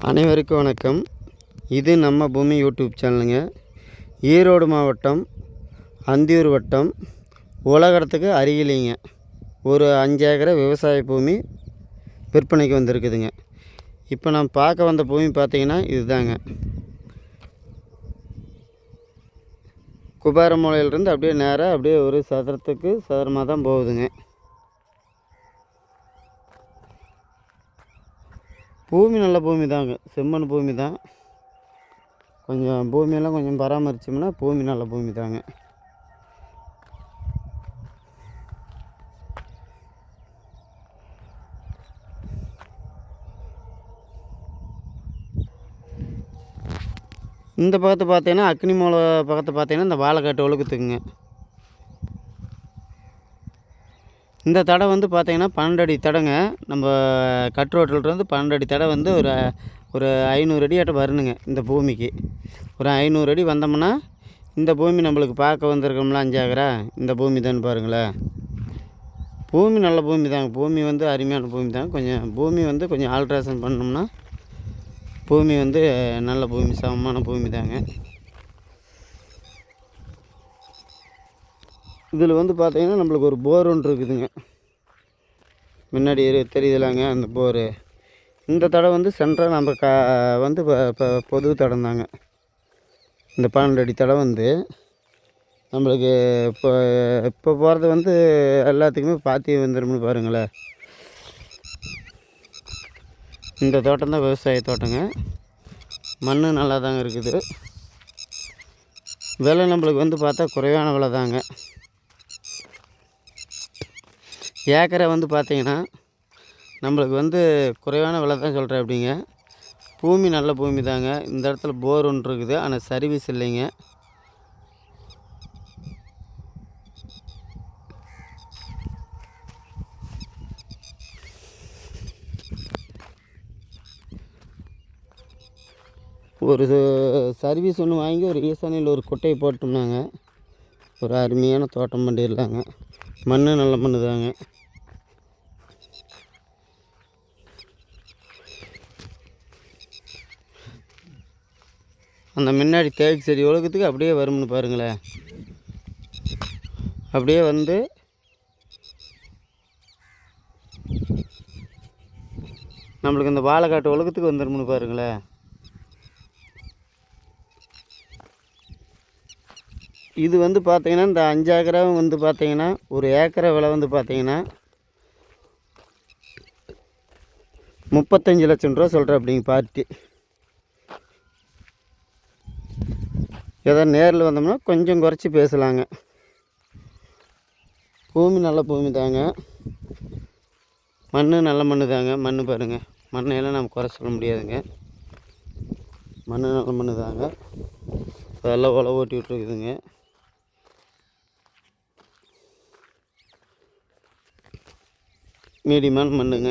அனைவருக்கும் வணக்கம். இது நம்ம பூமி யூடியூப் சேனலுங்க. ஈரோடு மாவட்டம் அந்தியூர் வட்டம் உலகத்துக்கு அருகிலேங்க ஒரு 5 ஏக்கரை விவசாய பூமி விற்பனைக்கு வந்திருக்குதுங்க. இப்போ நான் பார்க்க வந்த பூமி பார்த்திங்கன்னா இதுதாங்க. குபாரமூலையிலிருந்து அப்படியே நேராக அப்படியே ஒரு சதுரமாக தான் போகுதுங்க. பூமி நல்ல பூமி தாங்க, செம்மண் பூமி தான். கொஞ்சம் பூமியெல்லாம் கொஞ்சம் பராமரித்தோம்னா பூமி நல்ல பூமி தாங்க. இந்த பக்கத்தை பார்த்தீங்கன்னா அக்னி மூலை பக்கத்தை பார்த்தீங்கன்னா இந்த வாழைக்காட்டு ஒழுக்கத்துக்குங்க. இந்த தடை வந்து பார்த்திங்கன்னா 12 அடி தடைங்க. நம்ம கட் ரோட்டிலிருந்து 12 அடி தடை வந்து ஒரு 500 அடி ஆட்ட வரணுங்க. இந்த பூமிக்கு ஒரு 500 அடி வந்தோம்னா இந்த பூமி நம்மளுக்கு பார்க்க வந்திருக்கோம்ல 5 ஏக்கரா, இந்த பூமி தான் பாருங்களேன். பூமி நல்ல பூமி தாங்க. பூமி வந்து அருமையான பூமி தாங்க. கொஞ்சம் பூமி வந்து கொஞ்சம் ஆல்ட்ரேஷன் பண்ணோம்னா பூமி வந்து நல்ல பூமி, சமமான பூமி தாங்க. இதில் வந்து பார்த்திங்கன்னா நம்மளுக்கு ஒரு போர் ஒன்று இருக்குதுங்க. முன்னாடி தெரியுதுலாங்க அந்த போரு. இந்த தடை வந்து சென்ட்ரல் நம்ம வந்து இப்போ பொது தடம் தாங்க. இந்த 12 அடி தடை வந்து நம்மளுக்கு இப்போ போகிறது வந்து எல்லாத்துக்குமே பாத்தி வந்துடும்னு பாருங்களேன். இந்த தோட்டம் தான் விவசாய தோட்டங்க. மண் நல்லா தாங்க இருக்குது. விலை நம்மளுக்கு வந்து பார்த்தா குறைவான விலை தாங்க. ஏக்கரை வந்து பார்த்திங்கன்னா நம்மளுக்கு வந்து குறைவான விலை தான் சொல்கிறேன். அப்படிங்க பூமி நல்ல பூமி தாங்க. இந்த இடத்துல போர் ஒன்று இருக்குது, ஆனால் சர்வீஸ் இல்லைங்க. ஒரு சர்வீஸ் ஒன்று வாங்கி ஒரு ஈசானியில் ஒரு குட்டையை போட்டோம்னாங்க ஒரு அருமையான தோட்டம் பண்ணிடலாங்க. மண் நல்ல மண் தாங்க. அந்த முன்னாடி தேக்கு செடி ஒழுக்கத்துக்கு அப்படியே வரும்னு பாருங்களேன். அப்படியே வந்து நம்மளுக்கு இந்த வாழைக்காட்டு ஒழுக்கத்துக்கு வந்துடும்னு பாருங்களேன். இது வந்து பார்த்திங்கன்னா இந்த 5 ஏக்கராவும் வந்து பார்த்திங்கன்னா ஒரு ஏக்கரை விலை வந்து பார்த்திங்கன்னா 35 லட்சம் ரூபா சொல்கிறேன். அப்படிங்க பார்ட்டி ஏதோ நேரில் வந்தோம்னா கொஞ்சம் குறைச்சி பேசலாங்க. பூமி நல்ல பூமி தாங்க. மண் நல்ல மண் தாங்க. மண் பாருங்கள், மண்ணையெல்லாம் நம்ம குறை சொல்ல முடியாதுங்க. மண் நல்ல மண் தாங்க. அதெல்லாம் உழவு ஓட்டி விட்டுருக்குதுங்க. மீடியமான மண்ணுங்க,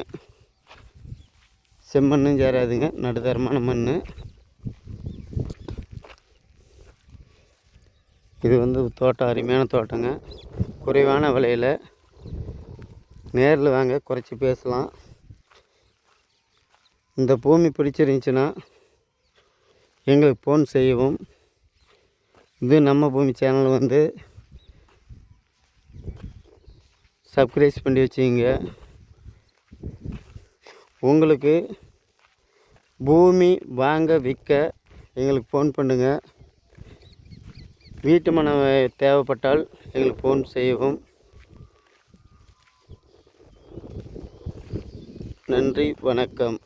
செம்மண்ணும் சேராதுங்க, நடுத்தரமான மண். இது வந்து தோட்டம் அருமையான தோட்டங்க. குறைவான விலையில் நேரில் வாங்க, குறைச்சி பேசலாம். இந்த பூமி பிடிச்சிருந்துச்சின்னா எங்களுக்கு ஃபோன் செய்யவும். இது நம்ம பூமி சேனல் வந்து சப்ஸ்கிரைப் பண்ணி வச்சுங்க. உங்களுக்கு பூமி வாங்க விற்க எங்களுக்கு ஃபோன் பண்ணுங்கள். வீட்டு மனை தேவைப்பட்டால் எங்களுக்கு ஃபோன் செய்யவும். நன்றி, வணக்கம்.